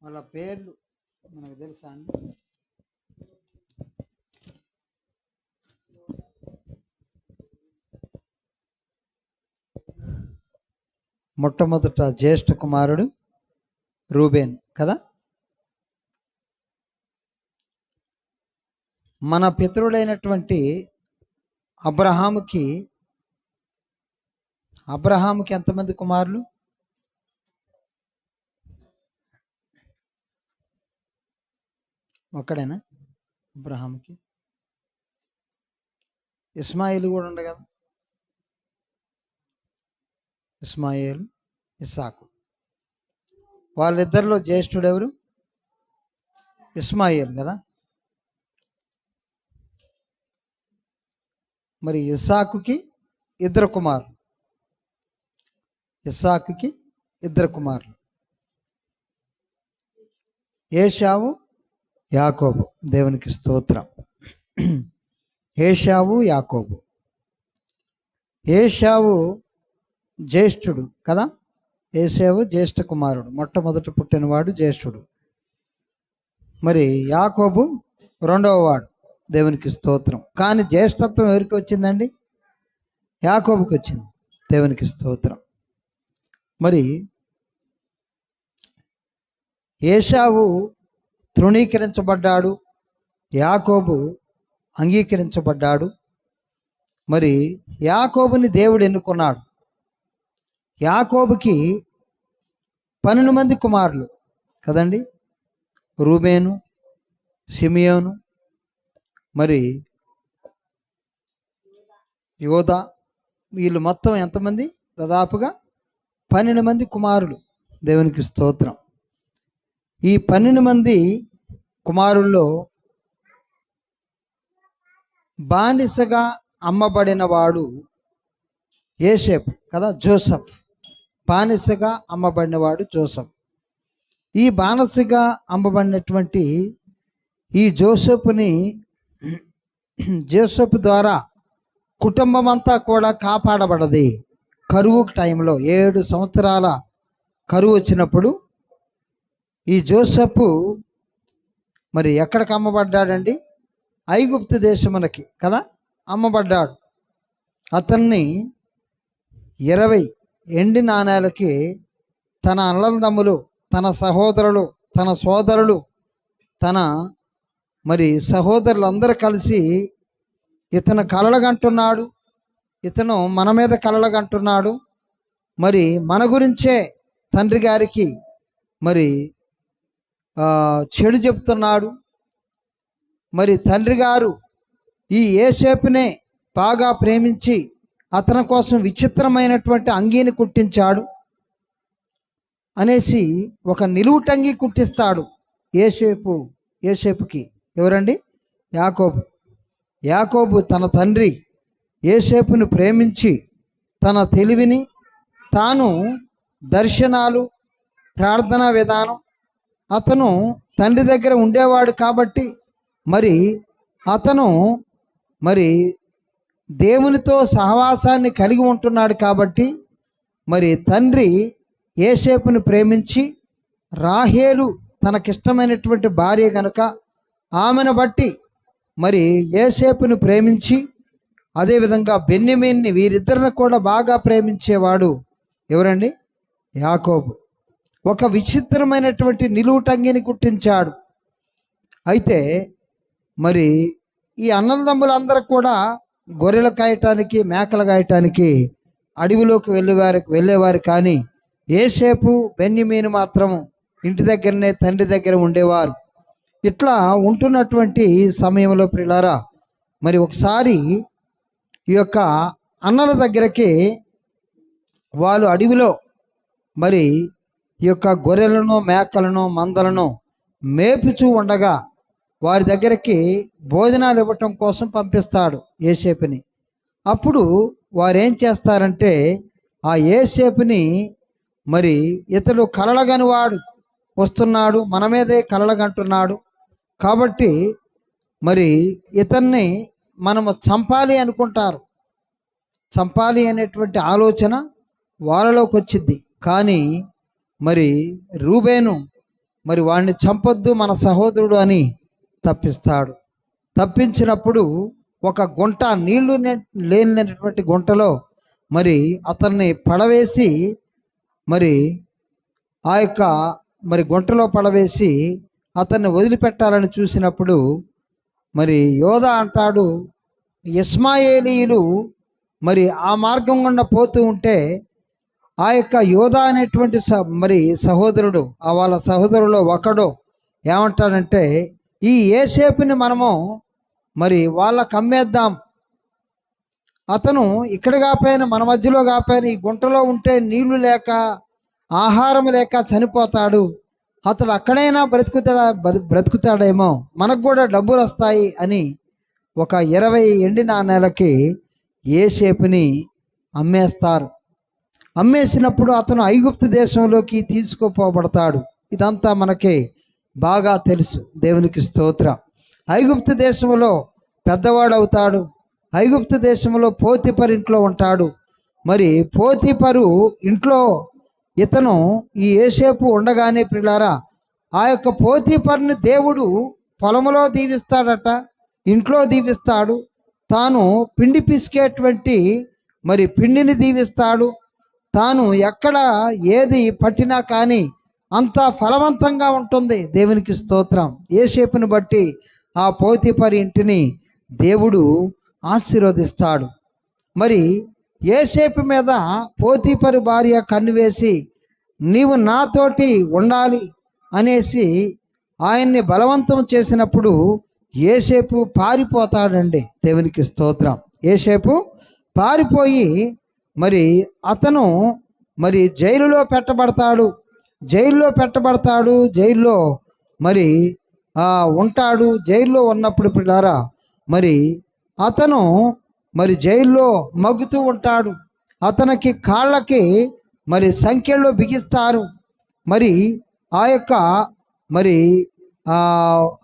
వాళ్ళ పేర్లు మనకు తెలుసా అండి? మొట్టమొదట జ్యేష్ఠ కుమారుడు రూబేన్ కదా. మన పితరుడైనటువంటి అబ్రహాముకి ఎంతమంది కుమారులు? ఒక్కడేనా అబ్రహాముకి? ఇస్మాయిల్ కూడా ఉండ కదా. ఇస్మాయిల్, ఇస్సాకు, వాళ్ళిద్దరిలో జ్యేష్ఠుడు ఎవరు? ఇస్మాయిల్ కదా. మరి ఇస్సాకుకి ఇద్దరు కుమారులు, ఏశావు, యాకోబు. దేవునికి స్తోత్రం. ఏశావు, యాకోబు. ఏశావు జ్యేష్ఠుడు కదా. ఏశావు జ్యేష్ఠ కుమారుడు, మొట్టమొదట పుట్టినవాడు జ్యేష్ఠుడు. మరి యాకోబు రెండవ వాడు. దేవునికి స్తోత్రం. కానీ జ్యేష్ఠత్వం ఎవరికి వచ్చిందండి? యాకోబుకి వచ్చింది. దేవునికి స్తోత్రం. మరి ఏశావు తృణీకరించబడ్డాడు, యాకోబు అంగీకరించబడ్డాడు. మరి యాకోబుని దేవుడు ఎన్నుకున్నాడు. యాకోబుకి 12 మంది కుమారులు కదండి. రూబేను, సిమియోను, మరి యోదా, వీళ్ళు మొత్తం ఎంతమంది? దాదాపుగా 12 మంది కుమారులు. దేవునికి స్తోత్రం. ఈ 12 మంది కుమారుల్లో బానిసగా అమ్మబడిన వాడు యోసేపు కదా. జోసెఫ్ బానిసగా అమ్మబడినవాడు జోసెఫ్. ఈ బానిసగా అమ్మబడినటువంటి ఈ జోసెఫ్ ద్వారా కుటుంబం అంతా కూడా కాపాడబడది. కరువు టైంలో 7 సంవత్సరాల కరువు వచ్చినప్పుడు ఈ జోసెఫ్ మరి ఎక్కడికి అమ్మబడ్డాడండి? ఐగుప్తు దేశమునకి కదా అమ్మబడ్డాడు. అతన్ని 20 ఎండి నాణేలకి తన అన్నదమ్ములు, తన సహోదరులు, తన సోదరులు, తన మరి సహోదరులందరూ కలిసి ఇతను కలలుగంటున్నాడు, ఇతను మన మీద కలలుగంటున్నాడు, మరి మన గురించే తండ్రి గారికి మరి చెడు చెప్తున్నాడు. మరి తండ్రి గారు ఈ యోసేపునే బాగా ప్రేమించి అతని కోసం విచిత్రమైనటువంటి అంగీని కుట్టించాడు అనేసి ఒక నిలువుటంగి కుట్టిస్తాడు యోసేపుకి. ఎవరండి? యాకోబు తన తండ్రి యోసేపును ప్రేమించి తన తెలివిని, తాను దర్శనాలు, ప్రార్థనా విధానం, అతను తండ్రి దగ్గర ఉండేవాడు కాబట్టి మరి అతను మరి దేవునితో సహవాసాన్ని కలిగి ఉంటున్నాడు కాబట్టి మరి తండ్రి యోసేపును ప్రేమించి, రాహేలు తనకిష్టమైనటువంటి భార్య కనుక ఆమెను బట్టి మరి యోసేపును ప్రేమించి, అదేవిధంగా బెన్యమీన్ని, వీరిద్దరిని కూడా బాగా ప్రేమించేవాడు ఎవరండి? యాకోబు. ఒక విచిత్రమైనటువంటి నిలువుటంగిని కుట్టించాడు. అయితే మరి ఈ అన్నదమ్ములందరూ కూడా గొర్రెలు కాయటానికి, మేకలు కాయటానికి అడవిలోకి వెళ్ళేవారు కానీ యోసేపు, బెన్యమీను మాత్రం ఇంటి దగ్గరనే తండ్రి దగ్గర ఉండేవారు. ఇట్లా ఉంటున్నటువంటి సమయంలో ప్రియులారా, మరి ఒకసారి ఈ యొక్క అన్నల దగ్గరికి వాళ్ళు అడవిలో మరి ఈ యొక్క గొర్రెలను, మేకలను, మందలను మేపుచూ ఉండగా వారి దగ్గరికి భోజనాలు ఇవ్వటం కోసం పంపిస్తాడు యోసేపుని. అప్పుడు వారు ఏం చేస్తారంటే ఆ యోసేపుని మరి ఇతడు కలలుగని వాడు వస్తున్నాడు, మన మీదే కలలుగంటున్నాడు కాబట్టి మరి ఇతన్ని మనము చంపాలి అనుకుంటారు. చంపాలి అనేటువంటి ఆలోచన వాళ్ళలోకి వచ్చింది. కానీ మరి రూబేను మరి వాడిని చంపొద్దు, మన సహోదరుడు అని తప్పిస్తాడు. తప్పించినప్పుడు ఒక గుంట, నీళ్లు లేనటువంటి గుంటలో మరి అతన్ని పడవేసి మరి ఆ యొక్క మరి గుంటలో పడవేసి అతన్ని వదిలిపెట్టాలని చూసినప్పుడు మరి యోధా అంటాడు, ఇష్మాయేలీయులు మరి ఆ మార్గం గుండా పోతూ ఉంటే ఆ యొక్క యోధా అనేటువంటి మరి సహోదరుడు, ఆ వాళ్ళ సహోదరులో ఒకడు ఏమంటాడంటే, ఈ యోసేపుని మనము మరి వాళ్ళకు అమ్మేద్దాం, అతను ఇక్కడ కాపోయిన మన మధ్యలో కాపోయిన ఈ గుంటలో ఉంటే నీళ్లు లేక ఆహారం లేక చనిపోతాడు, అతడు అక్కడైనా బ్రతుకుతాడేమో, మనకు కూడా డబ్బులు వస్తాయి అని ఒక 20 ఎండి నాణేలకి యోసేపుని అమ్మేస్తారు. అమ్మేసినప్పుడు అతను ఐగుప్తు దేశంలోకి తీసుకుపోబడతాడు. ఇదంతా మనకి బాగా తెలుసు. దేవునికి స్తోత్రం. ఐగుప్తు దేశంలో పెద్దవాడు అవుతాడు. ఐగుప్తు దేశంలో పోతీఫరు ఇంట్లో ఉంటాడు. మరి పోతీఫరు ఇంట్లో ఇతను ఈ యోసేపు ఉండగానే ప్రియులారా, ఆ యొక్క పోతీఫరుని దేవుడు పొలంలో దీవిస్తాడట, ఇంట్లో దీవిస్తాడు, తాను పిండి పిసికేటువంటి మరి పిండిని దీవిస్తాడు, తాను ఎక్కడ ఏది పట్టినా కానీ అంతా ఫలవంతంగా ఉంటుంది. దేవునికి స్తోత్రం. యోసేపుని బట్టి ఆ పోతీఫరు ఇంటిని దేవుడు ఆశీర్వదిస్తాడు. మరి యోసేపు మీద పోతీఫరు భార్య కన్నువేసి నీవు నాతోటి ఉండాలి అనేసి ఆయన్ని బలవంతం చేసినప్పుడు యోసేపు పారిపోతాడండి. దేవునికి స్తోత్రం. యోసేపు పారిపోయి మరి అతను మరి జైలులో పెట్టబడతాడు. జైల్లో మరి ఉంటాడు. జైల్లో ఉన్నప్పుడు పిల్లారా మరి అతను మరి జైల్లో మగ్గుతూ ఉంటాడు. అతనికి కాళ్ళకి మరి సంఖ్యలో బిగిస్తారు. మరి ఆ యొక్క మరి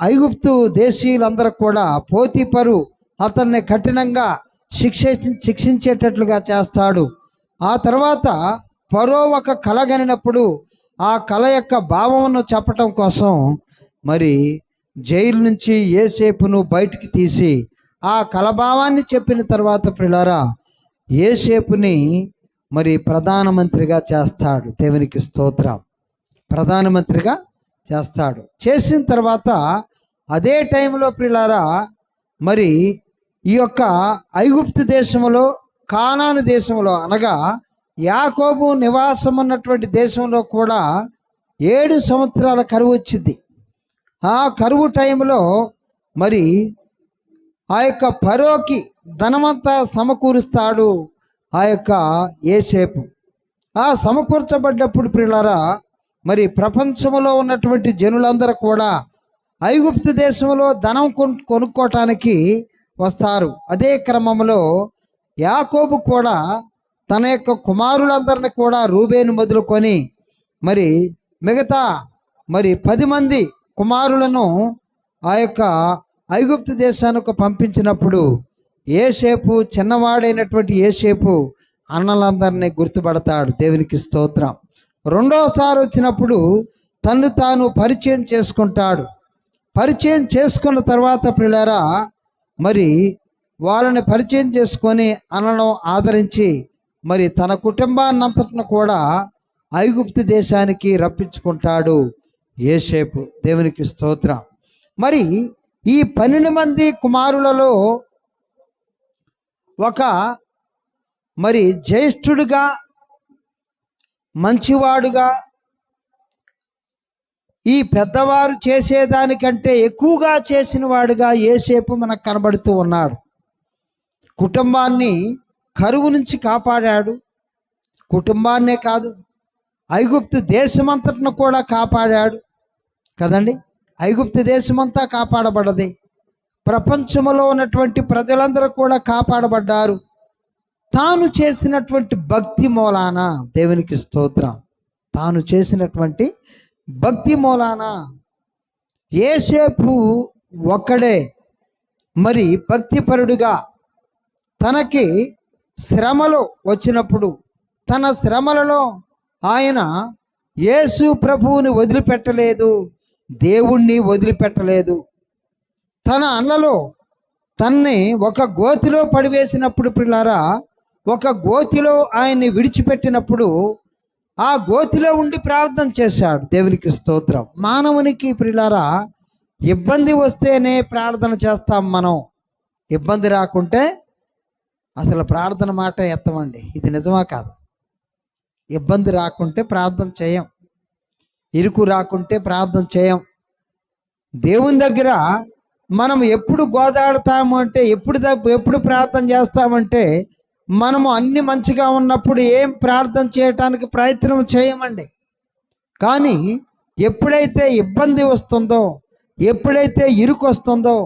ఐగుప్తు దేశీయులందరూ కూడా పోతీఫరు అతన్ని కఠినంగా శిక్షించేటట్లుగా చేస్తాడు. ఆ తర్వాత ఫరో ఒక కల కనినప్పుడు ఆ కల యొక్క భావమును చెప్పటం కోసం మరి జైలు నుంచి యోసేపును బయటికి తీసి ఆ కలభావాన్ని చెప్పిన తర్వాత ప్రియులారా యోసేపుని మరి ప్రధానమంత్రిగా చేస్తాడు. దేవునికి స్తోత్రం. ప్రధానమంత్రిగా చేస్తాడు. చేసిన తర్వాత అదే టైంలో ప్రియులారా మరి ఈ యొక్క ఐగుప్తు దేశంలో, కానాను దేశంలో అనగా యాకోబు నివాసం ఉన్నటువంటి దేశంలో కూడా 7 సంవత్సరాల కరువు వచ్చింది. ఆ కరువు టైంలో మరి ఆ యొక్క ఫరోకి ధనమంతా సమకూరుస్తాడు ఆ యొక్క యోసేపు. ఆ సమకూర్చబడ్డప్పుడు ప్రియులారా మరి ప్రపంచంలో ఉన్నటువంటి జనులందరూ కూడా ఐగుప్తు దేశంలో ధనం కొనుక్కోవటానికి వస్తారు. అదే క్రమంలో యాకోబు కూడా తన యొక్క కుమారులందరినీ కూడా రూబేను మొదలుకొని మరి మిగతా మరి 10 మంది కుమారులను ఆ యొక్క ఐగుప్తు దేశానికి పంపించినప్పుడు యోసేపు, చిన్నవాడైనటువంటి యోసేపు అన్నలందరినీ గుర్తుపడతాడు. దేవునికి స్తోత్రం. రెండోసారి వచ్చినప్పుడు తను తాను పరిచయం చేసుకుంటాడు. పరిచయం చేసుకున్న తర్వాత ప్రియులారా మరి వాళ్ళని పరిచయం చేసుకొని అన్నను ఆదరించి మరి తన కుటుంబాన్నంతటిని కూడా ఐగుప్తు దేశానికి రప్పించుకుంటాడు యోసేపు. దేవునికి స్తోత్రం. మరి ఈ 12 మంది కుమారులలో ఒక మరి జ్యేష్ఠుడుగా, మంచివాడుగా, ఈ పెద్దవారు చేసేదానికంటే ఎక్కువగా చేసిన వాడుగా యోసేపు మనకు కనబడుతూ ఉన్నాడు. కుటుంబాన్ని కరువు నుంచి కాపాడాడు. కుటుంబాన్నే కాదు, ఐగుప్తు దేశమంతటిని కూడా కాపాడాడు కదండి. ఐగుప్తు దేశమంతా కాపాడబడ్డది. ప్రపంచంలో ఉన్నటువంటి ప్రజలందరూ కూడా కాపాడబడ్డారు తాను చేసినటువంటి భక్తి మూలాన. దేవునికి స్తోత్రం. తాను చేసినటువంటి భక్తి మూలాన యోసేపు ఒక్కడే మరి భక్తిపరుడుగా తనకి శ్రమలు వచ్చినప్పుడు తన శ్రమలలో ఆయన యేసు ప్రభువుని వదిలిపెట్టలేదు, దేవుణ్ణి వదిలిపెట్టలేదు. తన అన్నలో తన్ని ఒక గోతిలో పడివేసినప్పుడు పిల్లారా, ఒక గోతిలో ఆయన్ని విడిచిపెట్టినప్పుడు ఆ గోతిలో ఉండి ప్రార్థన చేశాడు. దేవునికి స్తోత్రం. మానవునికి పిల్లారా ఇబ్బంది వస్తేనే ప్రార్థన చేస్తాం. మనం ఇబ్బంది రాకుంటే అసలు ప్రార్థన మాట ఎత్తమండి. ఇది నిజమా కాదు? ఇబ్బంది రాకుంటే ప్రార్థన చేయం, ఇరుకు రాకుంటే ప్రార్థన చేయం. దేవుని దగ్గర మనం ఎప్పుడు గోదాడుతాము అంటే, ఎప్పుడు ప్రార్థన చేస్తామంటే, మనము అన్ని మంచిగా ఉన్నప్పుడు ఏం ప్రార్థన చేయటానికి ప్రయత్నం చేయమండి. కానీ ఎప్పుడైతే ఇబ్బంది వస్తుందో, ఎప్పుడైతే ఇరుకు వస్తుందో,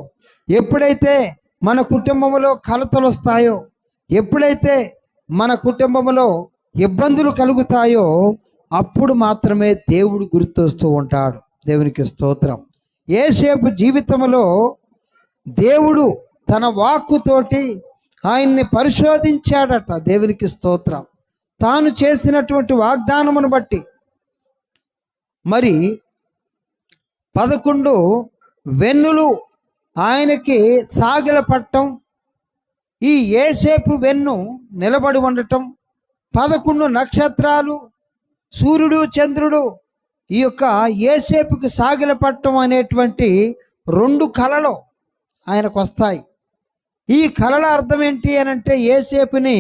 ఎప్పుడైతే మన కుటుంబంలో కలతలు వస్తాయో, ఎప్పుడైతే మన కుటుంబంలో ఇబ్బందులు కలుగుతాయో, అప్పుడు మాత్రమే దేవుడు గుర్తొస్తూ ఉంటాడు. దేవునికి స్తోత్రం. యోసేపు జీవితంలో దేవుడు తన వాక్కుతోటి ఆయన్ని పరిశోధించాడట. దేవునికి స్తోత్రం. తాను చేసినటువంటి వాగ్దానమును బట్టి మరి 11 వెన్నులు ఆయనకి సాగిలపట్టం, ఈ యోసేపు వెన్ను నిలబడి ఉండటం, 11 నక్షత్రాలు, సూర్యుడు చంద్రుడు ఈ యొక్క యోసేపుకి సాగిలపట్టం అనేటువంటి 2 కళలు ఆయనకు వస్తాయి. ఈ కళల అర్థం ఏంటి అని అంటే, యోసేపుని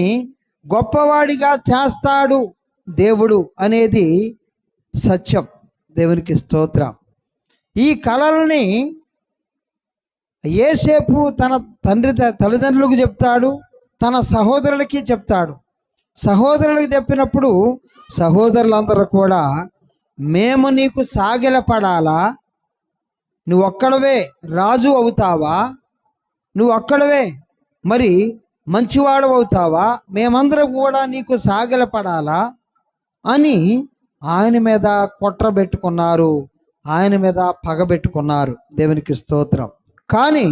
గొప్పవాడిగా చేస్తాడు దేవుడు అనేది సత్యం. దేవునికి స్తోత్రం. ఈ కళల్ని యోసేపు తన తల్లిదండ్రులకు చెప్తాడు, తన సహోదరులకి చెప్తాడు. సహోదరులకు చెప్పినప్పుడు సహోదరులందరూ కూడా, మేము నీకు సాగిలపడాలా? నువ్వు ఒక్కడవే రాజు అవుతావా? నువ్వు ఒక్కడవే మరి మంచివాడు అవుతావా? మేమందరం కూడా నీకు సాగిలపడాలా అని ఆయన మీద కుట్రబెట్టుకున్నారు, ఆయన మీద పగబెట్టుకున్నారు. దేవునికి స్తోత్రం. కానీ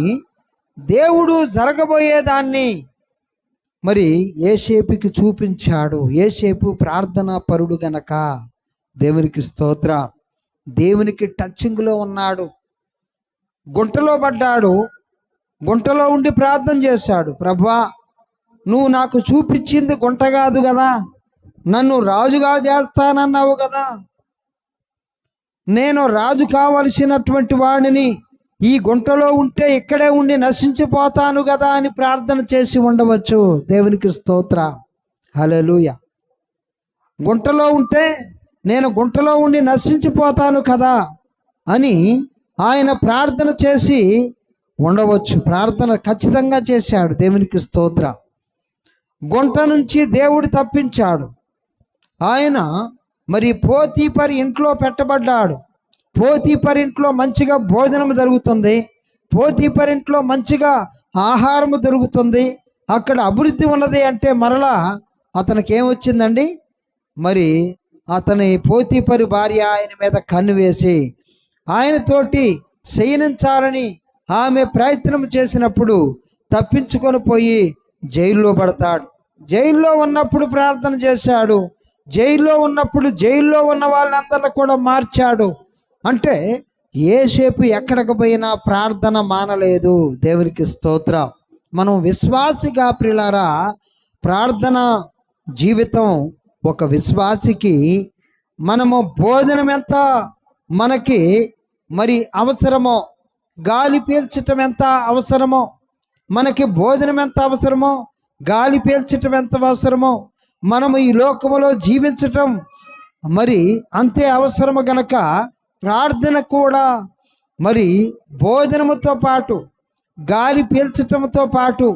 దేవుడు జరగబోయేదాన్ని మరి యోసేపుకి చూపించాడు. యోసేపు ప్రార్థనా పరుడు గనక దేవునికి స్తోత్రం. దేవునికి టచింగ్లో ఉన్నాడు. గుంటలో పడ్డాడు, గుంటలో ఉండి ప్రార్థన చేశాడు. ప్రభువా, నువ్వు నాకు చూపించింది గుంట కాదు కదా, నన్ను రాజుగా చేస్తానన్నావు కదా, నేను రాజు కావలసినటువంటి వాడిని, ఈ గుంటలో ఉంటే ఇక్కడే ఉండి నశించిపోతాను కదా అని ప్రార్థన చేసి ఉండవచ్చు. దేవునికి స్తోత్రం. హల్లెలూయా. గుంటలో ఉంటే నేను గుంటలో ఉండి నశించిపోతాను కదా అని ఆయన ప్రార్థన చేసి ఉండవచ్చు. ప్రార్థన ఖచ్చితంగా చేశాడు. దేవునికి స్తోత్రం. గుంట నుంచి దేవుడు తప్పించాడు. ఆయన మరి పోతీఫరు ఇంట్లో పెట్టబడ్డాడు. పోతీఫరు ఇంట్లో మంచిగా భోజనం జరుగుతుంది, పోతీఫరు ఇంట్లో మంచిగా ఆహారము దొరుకుతుంది, అక్కడ అభివృద్ధి ఉన్నది. అంటే మరలా అతనికి ఏమొచ్చిందండి? మరి అతని పోతీఫరు భార్య ఆయన మీద కన్ను వేసి ఆయనతోటి శయనించాలని ఆమె ప్రయత్నం చేసినప్పుడు తప్పించుకొని పోయి జైల్లో పడతాడు. జైల్లో ఉన్నప్పుడు ప్రార్థన చేశాడు. జైల్లో ఉన్నప్పుడు జైల్లో ఉన్న వాళ్ళందరినీ కూడా మార్చాడు. అంటే యోసేపు ఎక్కడికి పోయినా ప్రార్థన మానలేదు. దేవునికి స్తోత్రం. మనం విశ్వాసిగా ప్రియులారా, ప్రార్థన జీవితం ఒక విశ్వాసికి మనము భోజనం ఎంత మనకి మరి అవసరమో, గాలి పీల్చటం ఎంత అవసరమో, మనకి భోజనం ఎంత అవసరమో, గాలి పీల్చటం ఎంత అవసరమో, మనము ఈ లోకములో జీవించటం మరి అంతే అవసరము గనక ప్రార్థన కూడా మరి భోజనముతో పాటు, గాలి పీల్చటంతో పాటు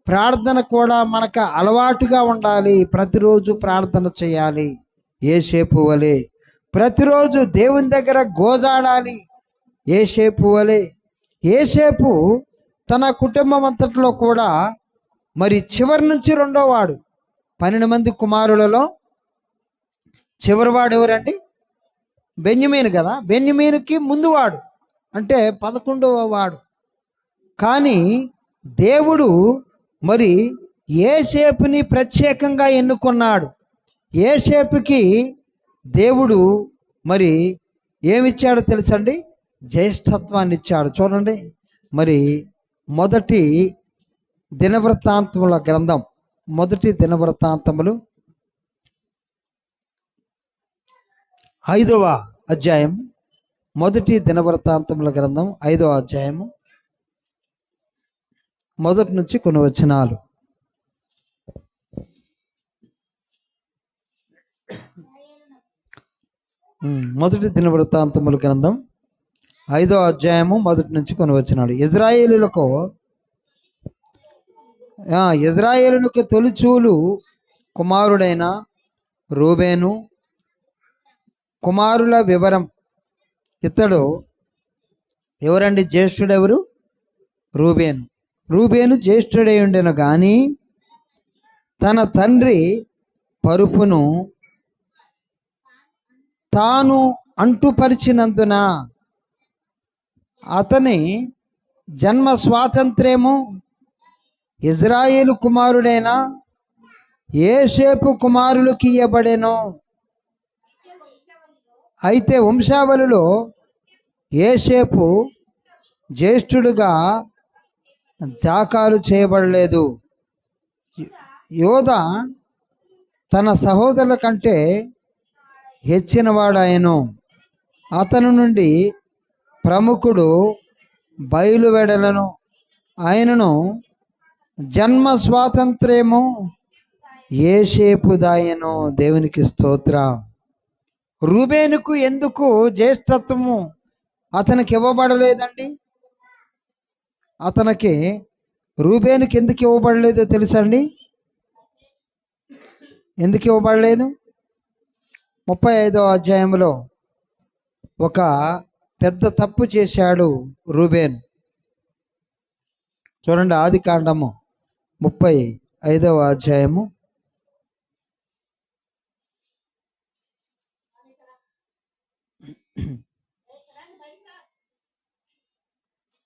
ప్రార్థన కూడా మనకు అలవాటుగా ఉండాలి. ప్రతిరోజు ప్రార్థన చేయాలి. యోసేపు వలె ప్రతిరోజు దేవుని దగ్గర గోజాడాలి. యోసేపు వలె. యోసేపు తన కుటుంబం అంతట్లో కూడా మరి చివరి నుంచి రెండో వాడు. 12 మంది కుమారులలో చివరివాడు ఎవరండి? బెన్యమీను కదా. బెన్యమీనుకి ముందువాడు అంటే 11వ వాడు. కానీ దేవుడు మరి యోసేపుని ప్రత్యేకంగా ఎన్నుకున్నాడు. యోసేపుకి దేవుడు మరి ఏమిచ్చాడో తెలుసండి? జ్యేష్ఠత్వాన్ని ఇచ్చాడు. చూడండి, మరి మొదటి దినవృత్తాంతముల గ్రంథం, మొదటి దినవృత్తాంతములు 5వ అధ్యాయం, మొదటి దినవృత్తాంతముల గ్రంథం 5వ అధ్యాయము మొదటి నుంచి కొన్ని వచనాలు. మొదటి దినవృత్తాంతముల గ్రంథం 5వ అధ్యాయము మొదటి నుంచి కొన్ని వచనాలు. ఇజ్రాయేలులకు తొలిచూలు కుమారుడైన రూబేను కుమారుల వివరం. ఇతడు ఎవరండి? జ్యేష్ఠుడెవరు? రూబేను. రూబేను జ్యేష్ఠుడై ఉండెను కానీ తన తండ్రి పరుపును తాను అంటుపరిచినందున అతని జన్మ స్వాతంత్ర్యము ఇజ్రాయేలు కుమారుడైన యోసేపు కుమారులకు ఇయ్యబడెను. అయితే వంశావళిలో యోసేపు జ్యేష్ఠుడుగా దాఖలు చేయబడలేదు. యోధా తన సహోదరుల కంటే హెచ్చినవాడాయను. అతని నుండి ప్రముఖుడు బయలువెడలను. ఆయనను జన్మ స్వాతంత్ర్యము యోసేపుదాయను. దేవునికి స్తోత్రం. రూబేనుకు ఎందుకు జ్యేష్ఠత్వము అతనికి ఇవ్వబడలేదండి? రూబేనుకి ఎందుకు ఇవ్వబడలేదో తెలుసండి? ఎందుకు ఇవ్వబడలేదు? 35వ అధ్యాయంలో ఒక పెద్ద తప్పు చేశాడు రూబేన్. చూడండి, ఆదికాండము 35వ అధ్యాయము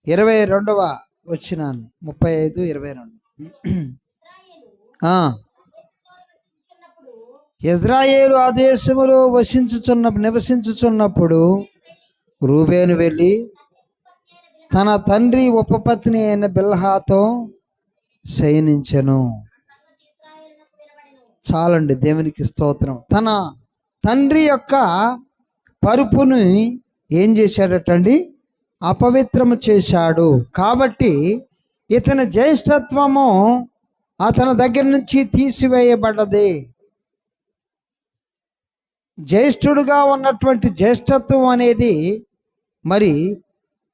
22వ వచనాన్ని. 35:22. ఇజ్రాయేలు ఆ దేశములో నివసించుచున్నప్పుడు రూబేను వెళ్ళి తన తండ్రి ఉపపత్ని అయిన బిల్హాతో శయనించెను. చాలండి, దేవునికి స్తోత్రం. తన తండ్రి యొక్క పరుపుని ఏం చేశాడటండి? అపవిత్రము చేశాడు. కాబట్టి ఇతని జ్యేష్ఠత్వము అతని దగ్గర నుంచి తీసివేయబడ్డది. జ్యేష్ఠుడుగా ఉన్నటువంటి జ్యేష్ఠత్వం అనేది మరి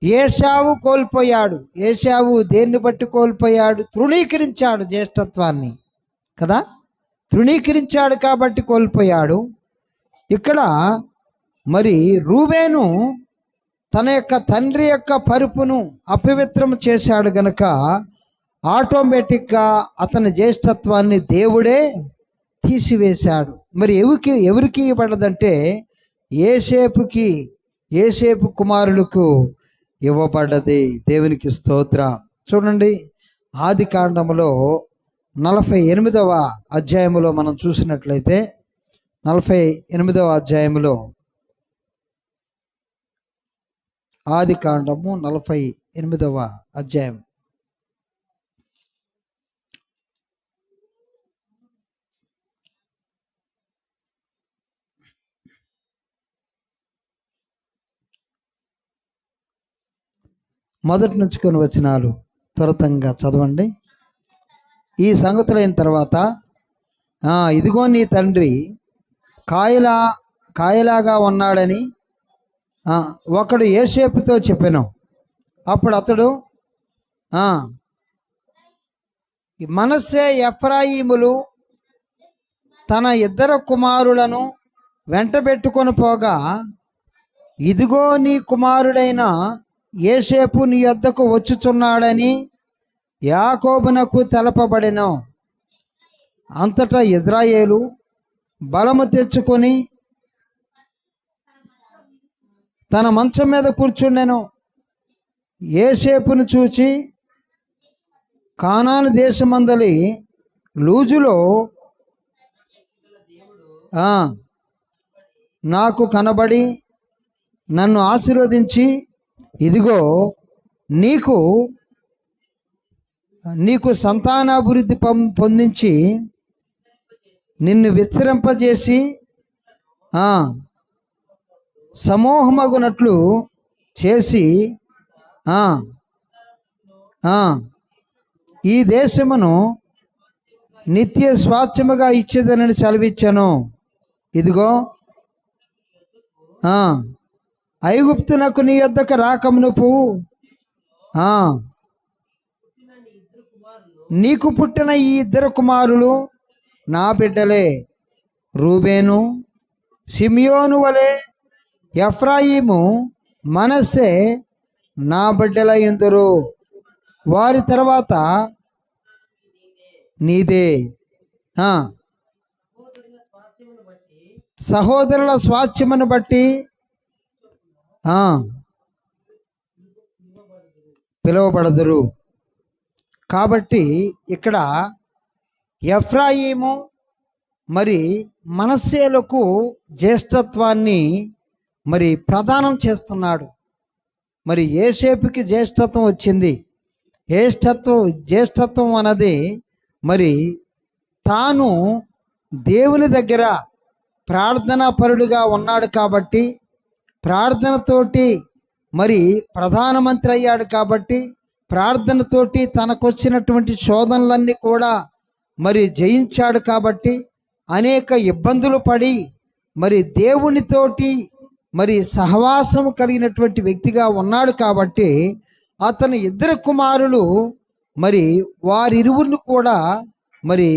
ఏశావు కోల్పోయాడు. ఏశావు దేన్ని బట్టి కోల్పోయాడు? తృణీకరించాడు జ్యేష్ఠత్వాన్ని కదా, తృణీకరించాడు కాబట్టి కోల్పోయాడు. ఇక్కడ మరి రూబేను తన యొక్క తండ్రి యొక్క పరుపును అపవిత్రం చేశాడు గనుక ఆటోమేటిక్గా అతని జ్యేష్ఠత్వాన్ని దేవుడే తీసివేశాడు. మరి ఎవరికి ఇవ్వబడ్డదంటే యోసేపు కుమారులకు ఇవ్వబడ్డది. దేవునికి స్తోత్రం. చూడండి, ఆదికాండములో 48వ అధ్యాయములో మనం చూసినట్లయితే 48వ అధ్యాయములో ఆదికాండము 48వ అధ్యాయం మొదటి నుంచి కొన్ని వచనాలు త్వరితంగా చదవండి. ఈ సంగతులైన తర్వాత ఇదిగో నీ తండ్రి కాయలాగా ఉన్నాడని ఒకడు యోసేపుతో చెప్పెను. అప్పుడు అతడు మనస్సే ఎఫ్రాయిములు తన ఇద్దరు కుమారులను వెంటబెట్టుకొని పోగా ఇదిగో నీ కుమారుడైన యోసేపు నీ యొద్దకు వచ్చుచున్నాడని యాకోబునకు తెలపబడెను. అంతటా ఇజ్రాయేలు బలము తెచ్చుకొని తన మంచం మీద కూర్చుండెను. యోసేపును చూచి కానాను దేశమందలి లూజులో నాకు కనబడి నన్ను ఆశీర్వదించి, ఇదిగో నీకు నీకు సంతానాభివృద్ధి పొందించి నిన్ను విస్తరింపజేసి సమూహమగునట్లు చేసి ఈ దేశమును నిత్య స్వాస్థ్యముగా ఇచ్చేదనని సెలవిచ్చాను. ఇదిగో ఐగుప్తునకు నీ యొద్దకు రాకమునుపు నీకు పుట్టిన ఈ ఇద్దరు కుమారులు నా బిడ్డలే. రూబేను సిమియోను వలె ఎఫ్రాయిము మనస్సే నా బిడ్డలయ్యుందురు. వారి తర్వాత నీదే. సహోదరుల స్వాస్థ్యమును బట్టి పిలువబడదురు. కాబట్టి ఇక్కడ ఎఫ్రాయిము మరి మనస్సేలకు జ్యేష్ఠత్వాన్ని మరి ప్రదానం చేస్తున్నాడు. మరి యోసేపుకి జ్యేష్ఠత్వం వచ్చింది. జ్యేష్ఠత్వం అన్నది మరి తాను దేవుని దగ్గర ప్రార్థనా పరుడుగా ఉన్నాడు కాబట్టి, ప్రార్థనతోటి మరి ప్రధానమంత్రి అయ్యాడు కాబట్టి, ప్రార్థనతోటి తనకొచ్చినటువంటి శోధనలన్నీ కూడా మరి జయించాడు కాబట్టి, అనేక ఇబ్బందులు పడి మరి దేవునితోటి మరి సహవాసం కలిగినటువంటి వ్యక్తిగా ఉన్నాడు కాబట్టి, అతని ఇద్దరు కుమారులు మరి వారిరువురిని కూడా మరి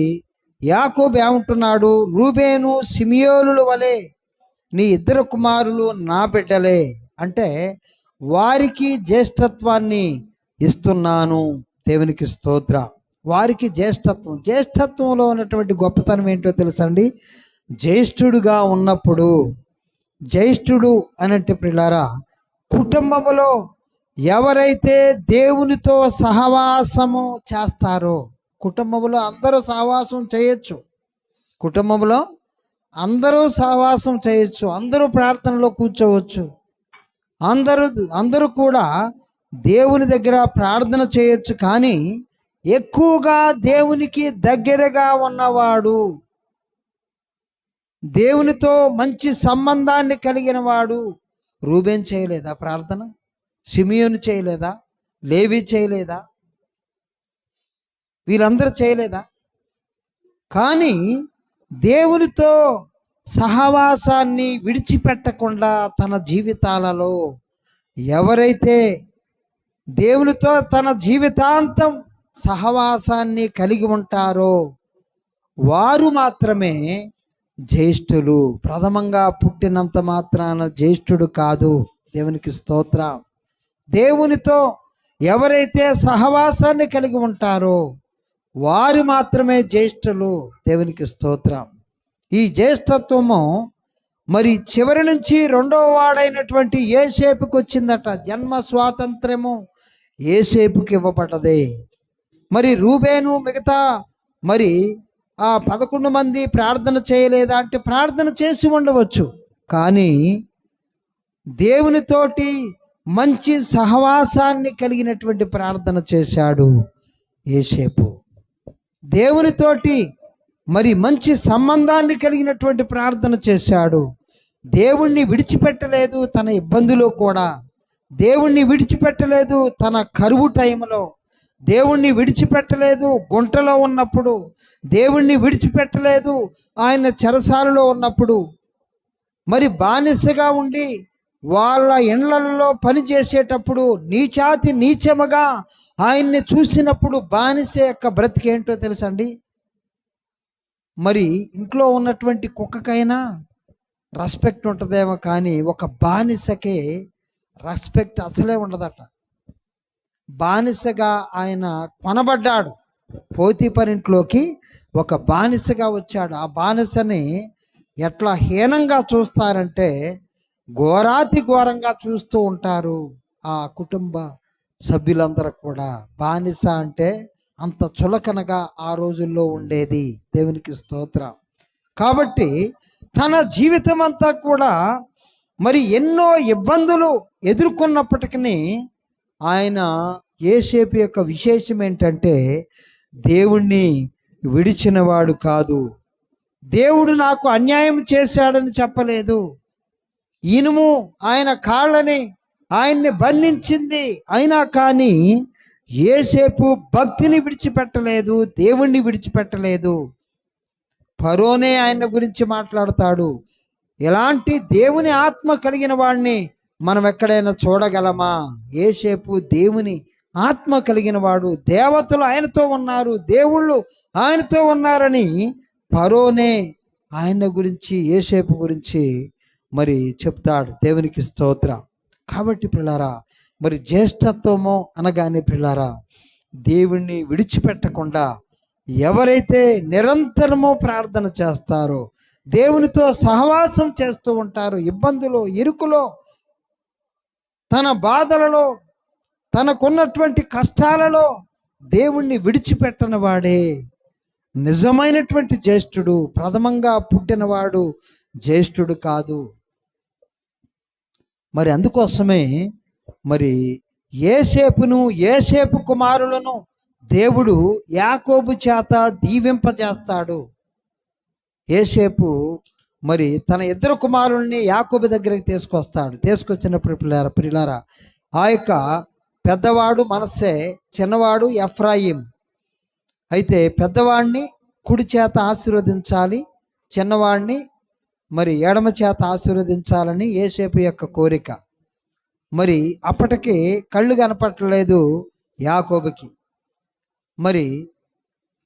యాకోబు ఏమంటున్నాడు, రూబేను సిమియోనుల వలె నీ ఇద్దరు కుమారులు నా బిడ్డలే అంటే వారికి జ్యేష్ఠత్వాన్ని ఇస్తున్నాను. దేవునికి స్తోత్ర. వారికి జ్యేష్ఠత్వంలో ఉన్నటువంటి గొప్పతనం ఏంటో తెలుసండి. జ్యేష్ఠుడుగా ఉన్నప్పుడు, జ్యేష్ఠుడు అనంటే ప్రియులారా, కుటుంబంలో ఎవరైతే దేవునితో సహవాసము చేస్తారో, కుటుంబంలో అందరూ సహవాసం చేయొచ్చు, కుటుంబంలో అందరూ సహవాసం చేయొచ్చు, అందరూ ప్రార్థనలో కూర్చోవచ్చు, అందరూ కూడా దేవుని దగ్గర ప్రార్థన చేయొచ్చు. కానీ ఎక్కువగా దేవునికి దగ్గరగా ఉన్నవాడు, దేవునితో మంచి సంబంధాన్ని కలిగిన వాడు రూబేన్ చేయలేదా ప్రార్థన? సిమియోను చేయలేదా? లేవి చేయలేదా? వీళ్ళందరూ చేయలేదా? కానీ దేవునితో సహవాసాన్ని విడిచిపెట్టకుండా తన జీవితాలలో ఎవరైతే దేవునితో తన జీవితాంతం సహవాసాన్ని కలిగి ఉంటారో వారు మాత్రమే జ్యేష్ఠులు. ప్రథమంగా పుట్టినంత మాత్రాన జ్యేష్ఠుడు కాదు. దేవునికి స్తోత్రం. దేవునితో ఎవరైతే సహవాసాన్ని కలిగి ఉంటారో వారు మాత్రమే జ్యేష్ఠులు. దేవునికి స్తోత్రం. ఈ జ్యేష్ఠత్వము మరి చివరి నుంచి రెండవ వాడైనటువంటి యోసేపుకి వచ్చిందట. జన్మ స్వాతంత్ర్యము యోసేపుకి ఇవ్వబడ్డదే. మరి రూబేను మిగతా మరి 11 మంది ప్రార్థన చేయలేదా అంటే ప్రార్థన చేసి ఉండవచ్చు, కానీ దేవునితోటి మంచి సహవాసాన్ని కలిగినటువంటి ప్రార్థన చేశాడు యోసేపు. దేవునితోటి మరి మంచి సంబంధాన్ని కలిగినటువంటి ప్రార్థన చేశాడు. దేవుణ్ణి విడిచిపెట్టలేదు తన ఇబ్బందులో కూడా, దేవుణ్ణి విడిచిపెట్టలేదు తన కరువు టైంలో, దేవుణ్ణి విడిచిపెట్టలేదు గుంటలో ఉన్నప్పుడు, దేవుణ్ణి విడిచిపెట్టలేదు ఆయన చెరసాలలో ఉన్నప్పుడు, మరి బానిసగా ఉండి వాళ్ళ ఇండ్లలో పని చేసేటప్పుడు నీచాతి నీచముగా ఆయన్ని చూసినప్పుడు బానిస యొక్క బ్రతికేంటో తెలుసండి. మరి ఇంట్లో ఉన్నటువంటి కుక్కకైనా రెస్పెక్ట్ ఉంటుందేమో, కానీ ఒక బానిసకే రెస్పెక్ట్ అసలే ఉండదట. బానిసగా ఆయన కొనబడ్డాడు. పోతీఫరింట్లోకి ఒక బానిసగా వచ్చాడు. ఆ బానిసని ఎట్లా హీనంగా చూస్తారంటే ఘోరాతి ఘోరంగా చూస్తూ ఉంటారు ఆ కుటుంబ సభ్యులందరూ కూడా. బానిస అంటే అంత చులకనగా ఆ రోజుల్లో ఉండేది. దేవునికి స్తోత్రం. కాబట్టి తన జీవితం అంతా కూడా మరి ఎన్నో ఇబ్బందులు ఎదుర్కొన్నప్పటికీ ఆయన యోసేపు యొక్క విశేషం ఏంటంటే దేవుణ్ణి విడిచినవాడు కాదు. దేవుడు నాకు అన్యాయం చేశాడని చెప్పలేదు. ఇనుము ఆయన కాళ్ళని ఆయన్ని బంధించింది, అయినా కానీ యోసేపు భక్తిని విడిచిపెట్టలేదు, దేవుణ్ణి విడిచిపెట్టలేదు. ఫరోనే ఆయన గురించి మాట్లాడతాడు. ఎలాంటి దేవుని ఆత్మ కలిగిన వాడిని మనం ఎక్కడైనా చూడగలమా? యోసేపు దేవుని ఆత్మ కలిగిన వాడు. దేవతలు ఆయనతో ఉన్నారు, దేవుళ్ళు ఆయనతో ఉన్నారని ఫరోనే ఆయన గురించి, యోసేపు గురించి మరి చెప్తాడు. దేవునికి స్తోత్రం. కాబట్టి పిల్లారా, మరి జ్యేష్ఠత్వము అనగానే పిల్లారా, దేవుణ్ణి విడిచిపెట్టకుండా ఎవరైతే నిరంతరము ప్రార్థన చేస్తారో, దేవునితో సహవాసం చేస్తూ ఉంటారో, ఇబ్బందులో, ఇరుకులో, తన బాధలలో, తనకున్నటువంటి కష్టాలలో దేవుణ్ణి విడిచిపెట్టని వాడే నిజమైనటువంటి జ్యేష్ఠుడు. ప్రథమంగా పుట్టినవాడు జ్యేష్ఠుడు కాదు. మరి అందుకోసమే మరి యోసేపు కుమారులను దేవుడు యాకోబు చేత దీవింపజేస్తాడు. యోసేపు మరి తన ఇద్దరు కుమారుల్ని యాకోబు దగ్గరికి తీసుకొచ్చినప్పుడు ప్రియులారా, ఆ యొక్క పెద్దవాడు మనస్సే, చిన్నవాడు ఎఫ్రాయిం. అయితే పెద్దవాడిని కుడి చేత ఆశీర్వదించాలి, చిన్నవాడిని మరి ఎడమ చేత ఆశీర్వదించాలని యోసేపు యొక్క కోరిక. మరి అప్పటికి కళ్ళు కనపట్టలేదు యాకోబుకి. మరి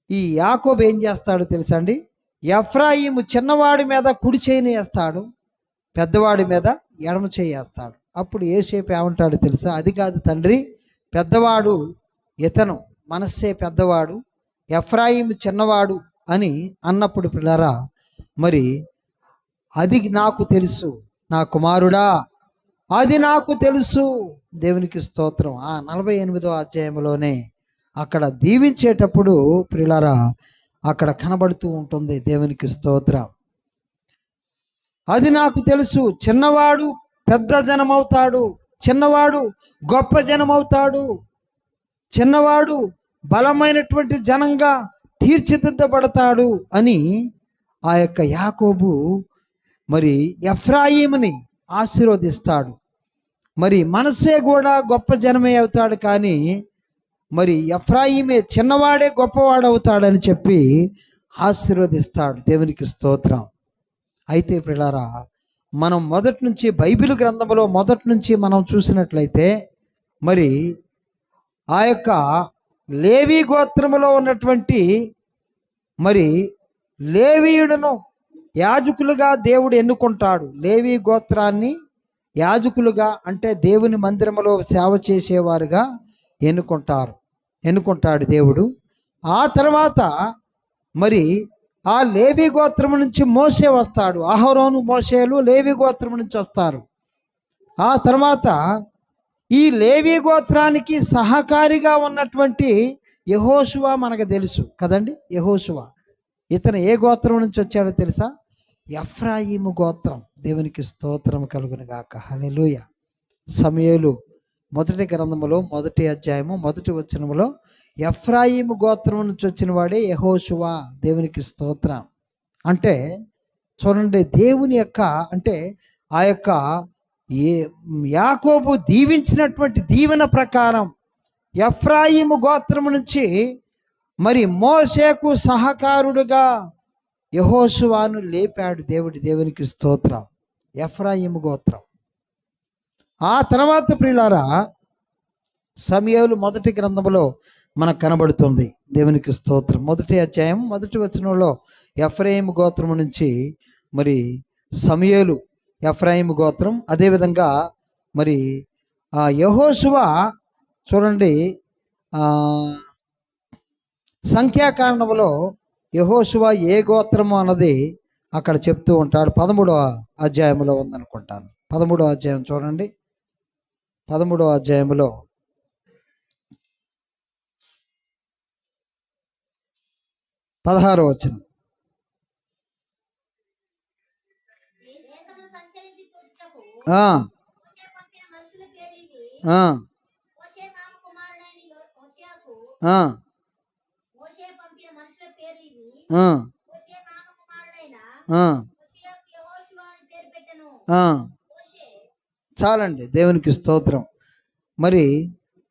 ఈ యాకోబు ఏం చేస్తాడో తెలుసా అండి? ఎఫ్రాయిము చిన్నవాడి మీద కుడి చేయిని వేస్తాడు, పెద్దవాడి మీద ఎడమ చేయి వేస్తాడు. అప్పుడు యోసేపు ఏమంటాడు తెలుసా? అది కాదు తండ్రి, పెద్దవాడు ఇతను, మనస్సే పెద్దవాడు, ఎఫ్రాయిము చిన్నవాడు అని అన్నప్పుడు పిల్లరా, మరి అది నాకు తెలుసు నా కుమారుడా, అది నాకు తెలుసు. దేవునికి స్తోత్రం. ఆ 48వ అధ్యాయంలోనే అక్కడ దీవించేటప్పుడు ప్రియులారా అక్కడ కనబడుతూ ఉంటుంది. దేవునికి స్తోత్రం. అది నాకు తెలుసు, చిన్నవాడు పెద్ద జనమవుతాడు, చిన్నవాడు గొప్ప జనమవుతాడు, చిన్నవాడు బలమైనటువంటి జనంగా తీర్చిదిద్దబడతాడు అని ఆ యొక్క యాకోబు మరి ఎఫ్రాయిముని ఆశీర్వదిస్తాడు. మరి మనస్సే కూడా గొప్ప జనమే అవుతాడు, కానీ మరి ఎఫ్రాయిమే చిన్నవాడే గొప్పవాడవుతాడని చెప్పి ఆశీర్వదిస్తాడు. దేవునికి స్తోత్రం. అయితే ప్రియులారా, మనం మొదటి నుంచి బైబిల్ గ్రంథంలో మొదటి నుంచి మనం చూసినట్లయితే మరి ఆ యొక్క లేవి గోత్రములో ఉన్నటువంటి మరి లేవీయుడును యాజకులుగా దేవుడు ఎన్నుకుంటాడు. లేవి గోత్రాన్ని యాజకులుగా, అంటే దేవుని మందిరములో సేవ చేసేవారుగా ఎన్నుకుంటాడు దేవుడు. ఆ తర్వాత మరి ఆ లేవి గోత్రము నుంచి మోషే వస్తాడు. అహరోను, మోషేలు లేవి గోత్రము నుంచి వస్తారు. ఆ తర్వాత ఈ లేవి గోత్రానికి సహకారిగా ఉన్నటువంటి యెహోషువ మనకు తెలుసు కదండి. యెహోషువ ఇతను ఏ గోత్రం నుంచి వచ్చాడో తెలుసా? ఎఫ్రాయిము గోత్రం. దేవునికి స్తోత్రం కలుగును గాక. హల్లెలూయా. సమూయేలు మొదటి గ్రంథములో 1వ అధ్యాయము 1వ వచనములో ఎఫ్రాయిము గోత్రం నుంచి వచ్చిన వాడే యెహోషువ. దేవునికి స్తోత్రం. అంటే చూడండి, దేవుని యొక్క అంటే ఆ యొక్క యాకోబు దీవించినటువంటి దీవెన ప్రకారం ఎఫ్రాయిము గోత్రము నుంచి మరి మోషేకు సహకారుడుగా యెహోషువను లేపాడు దేవుడు. దేవునికి స్తోత్రం. ఎఫ్రాయిము గోత్రం. ఆ తర్వాత ప్రియులారా సమూయేలు మొదటి గ్రంథములో మనకు కనబడుతుంది. దేవునికి స్తోత్రం. 1వ అధ్యాయం 1వ వచనంలో ఎఫ్రాయిము గోత్రము నుంచి మరి సమూయేలు ఎఫ్రాయిము గోత్రం. అదేవిధంగా మరి యెహోషువ చూడండి, సంఖ్యాకాండములో యెహోషువ ఏ గోత్రము అన్నది అక్కడ చెప్తూ ఉంటాడు. 13వ అధ్యాయంలో ఉందనుకుంటాను. 13వ అధ్యాయం చూడండి. 13వ అధ్యాయంలో 16వ వచనం. ఆ, ఆ, ఆ, చాలండి, దేవునికి స్తోత్రం. మరి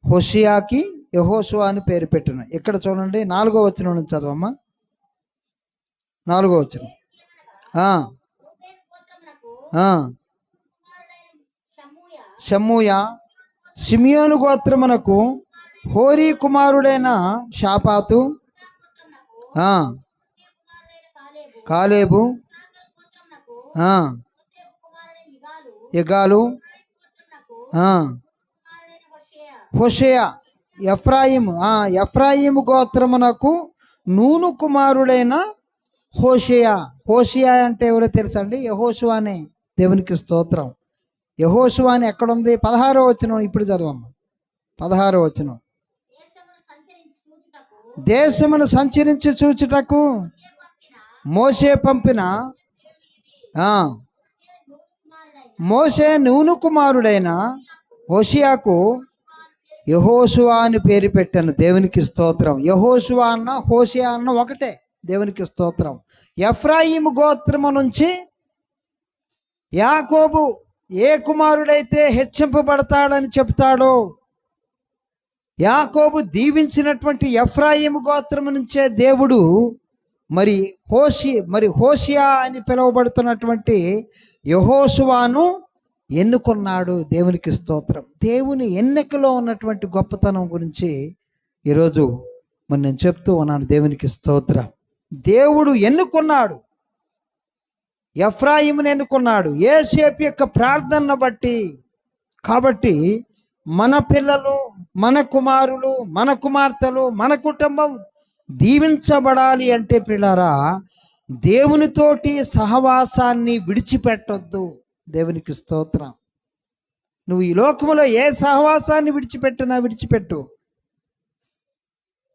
హోషియాకి యెహోషువ అని పేరు పెట్టిన. ఇక్కడ చూడండి 4వ వచనం నుంచి చదవమ్మా. 4వ వచనం. షమ్మూయా షిమియోను గోత్రమునకు హోరీ కుమారుడైన షాపాతు, కాలేబు, యగాలు, హోషేయ. ఎఫ్రాయిము గోత్రమునకు నూను కుమారుడైన హోషేయ. హోషేయ అంటే ఎవరో తెలుసా అండి? యెహోషువనే. దేవునికి స్తోత్రం. యెహోషువ అని ఎక్కడుంది? 16వ వచనం. ఇప్పుడు చదవమ్మా 16వ వచనం. దేశమును సంచరించి చూచుటకు మోషే పంపిన మోషే నూను కుమారుడైన హోషియాకు యెహోషువ అని పేరు పెట్టాను. దేవునికి స్తోత్రం. యెహోషువ అన్న హోషియా అన్న ఒకటే. దేవునికి స్తోత్రం. ఎఫ్రాయిము గోత్రము నుంచి యాకోబు ఏ కుమారుడైతే హెచ్చింపబడతాడని చెప్తాడో, యాకోబు దీవించినటువంటి ఎఫ్రాయిము గోత్రము నుంచే దేవుడు మరి హోషియా అని పిలువబడుతున్నటువంటి యెహోషువను ఎన్నుకున్నాడు. దేవునికి స్తోత్రం. దేవుని ఎన్నికలో ఉన్నటువంటి గొప్పతనం గురించి ఈరోజు మరి నేను చెప్తూ ఉన్నాను. దేవునికి స్తోత్రం. దేవుడు ఎన్నుకున్నాడు, ఎఫ్రాయిమును ఎన్నుకున్నాడు యోసేపు యొక్క ప్రార్థనను బట్టి. కాబట్టి మన పిల్లలు, మన కుమారులు, మన కుమార్తెలు, మన కుటుంబం దీవించబడాలి అంటే ప్రియులారా, దేవునితోటి సహవాసాన్ని విడిచిపెట్టొద్దు. దేవునికి స్తోత్రం. నువ్వు ఈ లోకంలో ఏ సహవాసాన్ని విడిచిపెట్టు.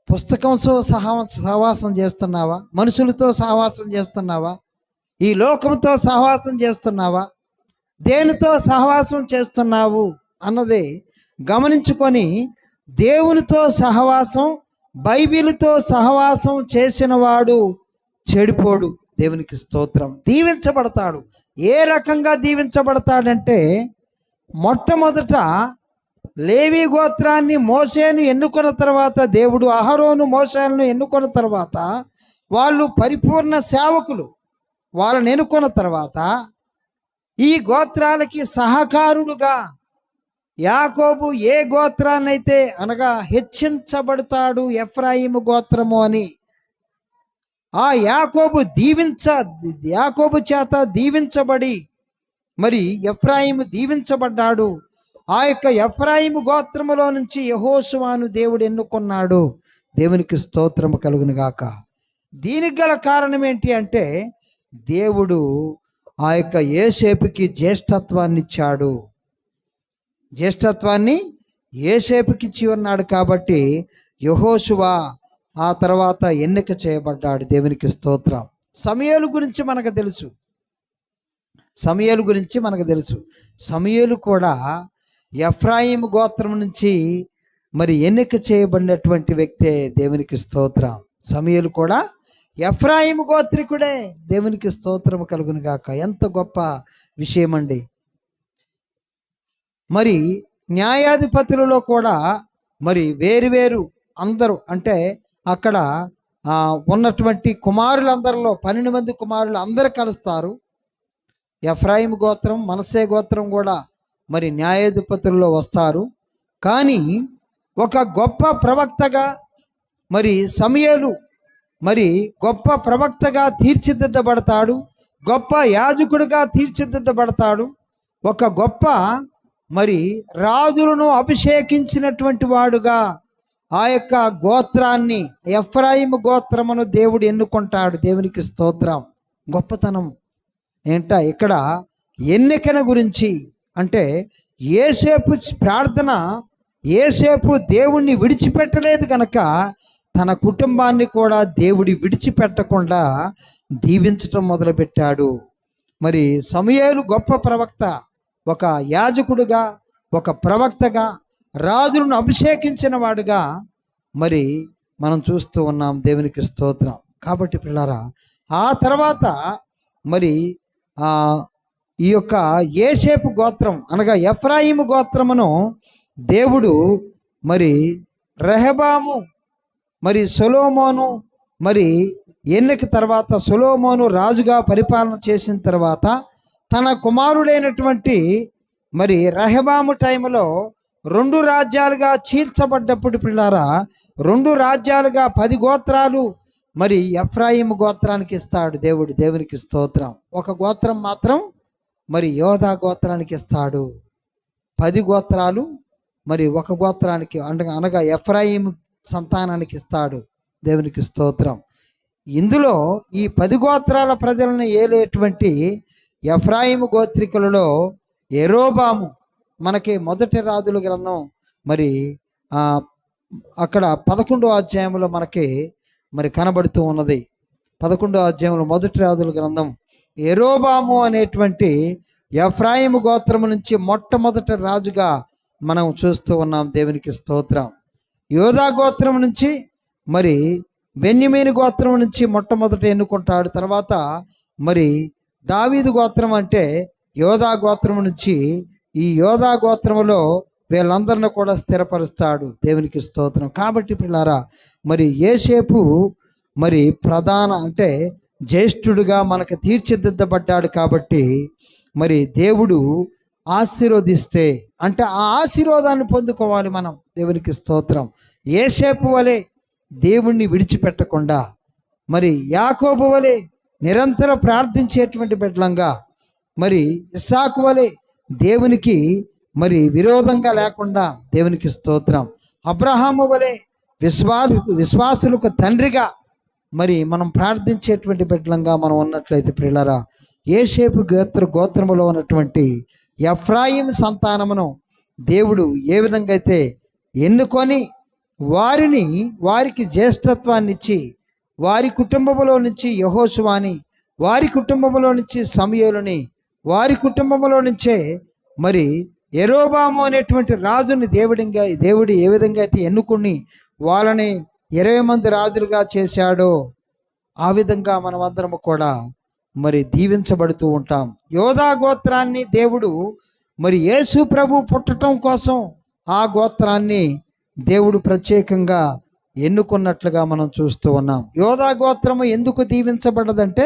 పుస్తకంతో సహవాసం చేస్తున్నావా? మనుషులతో సహవాసం చేస్తున్నావా? ఈ లోకంతో సహవాసం చేస్తున్నావా? దేనితో సహవాసం చేస్తున్నావు అన్నది గమనించుకొని, దేవునితో సహవాసం, బైబిలుతో సహవాసం చేసిన వాడు చెడిపోడు. దేవునికి స్తోత్రం. దీవించబడతాడు. ఏ రకంగా దీవించబడతాడంటే, మొట్టమొదట లేవి గోత్రాన్ని మోషేను ఎన్నుకున్న తర్వాత, దేవుడు అహరోను మోషేలను ఎన్నుకున్న తర్వాత, వాళ్ళు పరిపూర్ణ సేవకులు. వాళ్ళని ఎన్నుకున్న తర్వాత ఈ గోత్రాలకి సహకారుడుగా యాకోబు ఏ గోత్రాన్నైతే అనగా హెచ్చించబడతాడు ఎఫ్రాయిము గోత్రము అని, ఆ యాకోబు చేత దీవించబడి మరి ఎఫ్రాయిము దీవించబడ్డాడు. ఆ యొక్క ఎఫ్రాయిము గోత్రములో నుంచి యెహోషువను దేవుడు ఎన్నుకున్నాడు. దేవునికి స్తోత్రము కలుగును గాక. దీనికి గల కారణం ఏంటి అంటే, దేవుడు ఆ యొక్క యోసేపుకి జ్యేష్ఠత్వాన్ని ఇచ్చాడు. జ్యేష్ఠత్వాన్ని యోసేపుకి ఇచ్చి ఉన్నాడు. కాబట్టి యెహోషువ ఆ తర్వాత ఎన్నిక చేయబడ్డాడు. దేవునికి స్తోత్రం. సమూయేలు గురించి మనకు తెలుసు. సమూయేలు కూడా ఎఫ్రాయిము గోత్రం నుంచి మరి ఎన్నిక చేయబడినటువంటి వ్యక్తే. దేవునికి స్తోత్రం. సమూయేలు కూడా ఎఫ్రాయిము గోత్రికుడే. దేవునికి స్తోత్రము కలుగును గాక. ఎంత గొప్ప విషయం అండి. మరి న్యాయాధిపతులలో కూడా మరి వేరు అందరూ, అంటే అక్కడ ఉన్నటువంటి కుమారులందరిలో 12 మంది కుమారులు అందరూ కలుస్తారు. ఎఫ్రాయిము గోత్రం, మనష్షే గోత్రం కూడా మరి న్యాయాధిపతుల్లో వస్తారు. కానీ ఒక గొప్ప ప్రవక్తగా మరి సమూయేలు మరి గొప్ప ప్రవక్తగా తీర్చిదిద్దబడతాడు. గొప్ప యాజకుడిగా తీర్చిదిద్దబడతాడు. ఒక గొప్ప మరి రాజులను అభిషేకించినటువంటి వాడుగా ఆ యొక్క గోత్రాన్ని, ఎఫ్రాయిము గోత్రమును దేవుడు ఎన్నుకుంటాడు. దేవునికి స్తోత్రం. గొప్పతనం ఏంట ఇక్కడ ఎన్నికన గురించి అంటే, యోసేపు ప్రార్థన, యోసేపు దేవుణ్ణి విడిచిపెట్టలేదు కనుక తన కుటుంబాన్ని కూడా దేవుడి విడిచిపెట్టకుండా దీవించటం మొదలుపెట్టాడు. మరి సమూయేలు గొప్ప ప్రవక్త, ఒక యాజకుడుగా, ఒక ప్రవక్తగా, రాజులను అభిషేకించిన వాడుగా మరి మనం చూస్తూ ఉన్నాం. దేవునికి స్తోత్రం. కాబట్టి పిల్లారా, ఆ తర్వాత మరి ఈ యొక్క యోసేపు గోత్రం అనగా ఎఫ్రాయిము గోత్రమును దేవుడు మరి రెహబాము మరి సొలొమోను మరి ఎన్నిక తర్వాత, సొలొమోను రాజుగా పరిపాలన చేసిన తర్వాత తన కుమారుడైనటువంటి మరి రెహబాము టైంలో 2 రాజ్యాలుగా చీల్చబడ్డప్పుడు పిల్లారా, 2 రాజ్యాలుగా 10 గోత్రాలు మరి ఎఫ్రాయిము గోత్రానికి ఇస్తాడు దేవుడు. దేవునికి స్తోత్రం. ఒక గోత్రం మాత్రం మరి యోధా గోత్రానికి ఇస్తాడు. 10 గోత్రాలు మరి ఒక గోత్రానికి అనగా ఎఫ్రాయిము సంతానానికి ఇస్తాడు. దేవునికి స్తోత్రం. ఇందులో ఈ 10 గోత్రాల ప్రజలను ఏలేటువంటి ఎఫ్రాయిము గోత్రికులలో యెరోబాము మనకి మొదటి రాజుల గ్రంథం మరి అక్కడ 11వ అధ్యాయంలో మనకి మరి కనబడుతూ ఉన్నది. 11వ అధ్యాయంలో మొదటి రాజుల గ్రంథం యెరోబాము అనేటువంటి ఎఫ్రాయిము గోత్రము నుంచి మొట్టమొదటి రాజుగా మనం చూస్తూ ఉన్నాం. దేవునికి స్తోత్రం. యోధా గోత్రం నుంచి మరి బెన్యమీను గోత్రం నుంచి మొట్టమొదట ఎన్నుకుంటాడు. తర్వాత మరి దావీదు గోత్రం అంటే యోధా గోత్రం నుంచి ఈ యోధా గోత్రములో వీళ్ళందరిని కూడా స్థిరపరుస్తాడు. దేవునికి స్తోత్రం. కాబట్టి పిల్లారా, మరి యోసేపు మరి ప్రధాన అంటే జ్యేష్ఠుడుగా మనకు తీర్చిదిద్దబడ్డాడు. కాబట్టి మరి దేవుడు ఆశీర్వదిస్తే అంటే ఆ ఆశీర్వాదాన్ని పొందుకోవాలి మనం. దేవునికి స్తోత్రం. యోసేపు వలె దేవుణ్ణి విడిచిపెట్టకుండా, మరి యాకోబు వలె నిరంతరం ప్రార్థించేటువంటి బిడ్డలంగా, మరి ఇస్సాకు వలె దేవునికి మరి విరోధంగా లేకుండా, దేవునికి స్తోత్రం, అబ్రహాము వలె విశ్వాసులకు తండ్రిగా మరి మనం ప్రార్థించేటువంటి బిడ్డలంగా మనం ఉన్నట్లయితే ప్రియులారా, యోసేపు గోత్రములో ఉన్నటువంటి ఎఫ్రాయిం సంతానమును దేవుడు ఏ విధంగా అయితే ఎన్నుకొని వారికి జ్యేష్ఠత్వాన్ని ఇచ్చి, వారి కుటుంబంలో నుంచి యెహోషువాని, వారి కుటుంబంలో నుంచి సమూయేలుని, వారి కుటుంబంలో నుంచే మరి యెరోబాము అనేటువంటి రాజుని దేవుడు ఏ విధంగా అయితే ఎన్నుకుని వాళ్ళని 20 మంది రాజులుగా చేశాడో ఆ విధంగా మనమందరము కూడా మరి దీవించబడుతూ ఉంటాం. యోధా గోత్రాన్ని దేవుడు మరి యేసు ప్రభు పుట్టడం కోసం ఆ గోత్రాన్ని దేవుడు ప్రత్యేకంగా ఎన్నుకున్నట్లుగా మనం చూస్తూ ఉన్నాం. యోధా గోత్రము ఎందుకు దీవించబడ్డదంటే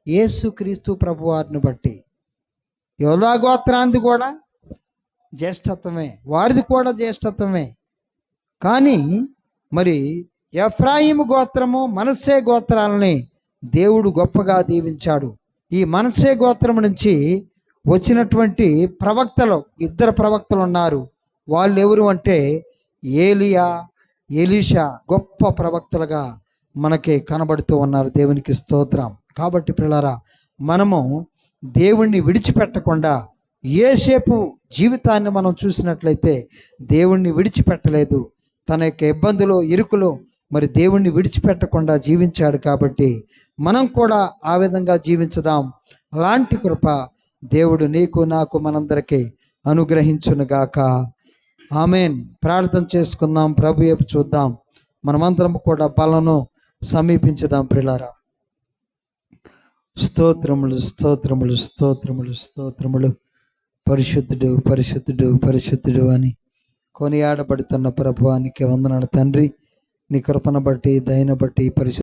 యేసుక్రీస్తు ప్రభు వారిని బట్టి. యోధా గోత్రాన్ని కూడా జ్యేష్ఠత్వమే, వారిది కూడా జ్యేష్ఠత్వమే. కానీ మరి ఎఫ్రాయిము గోత్రము, మనస్సే గోత్రాలని దేవుడు గొప్పగా దీవించాడు. ఈ మనస్సే గోత్రం నుంచి వచ్చినటువంటి ప్రవక్తలు, 2 ప్రవక్తలు ఉన్నారు. వాళ్ళు ఎవరు అంటే ఏలియా, ఎలీషా గొప్ప ప్రవక్తలుగా మనకి కనబడుతూ ఉన్నారు. దేవునికి స్తోత్రం. కాబట్టి పిల్లారా, మనము దేవుణ్ణి విడిచిపెట్టకుండా, యోసేపు జీవితాన్ని మనం చూసినట్లయితే దేవుణ్ణి విడిచిపెట్టలేదు. తన యొక్క ఇబ్బందులు, ఇరుకులు మరి దేవుణ్ణి విడిచిపెట్టకుండా జీవించాడు. కాబట్టి మనం కూడా ఆ విధంగా జీవించుదాం. అలాంటి కృప దేవుడు నీకు, నాకు, మనందరికీ అనుగ్రహించునుగాక. ఆమెన్. ప్రార్థన చేసుకుందాం, ప్రభు వైపు చూద్దాం. మనమందరం కూడా బలను సమీపించుదాం. ప్రియులారా, స్తోత్రములు, స్తోత్రములు, స్తోత్రములు, స్తోత్రములు. పరిశుద్ధుడు, పరిశుద్ధుడు, పరిశుద్ధుడు అని కొనియాడబడుతున్న ప్రభువానికి వందనాలు తండ్రి. నీ కృపను బట్టి, దయను బట్టి, పరిశుద్ధ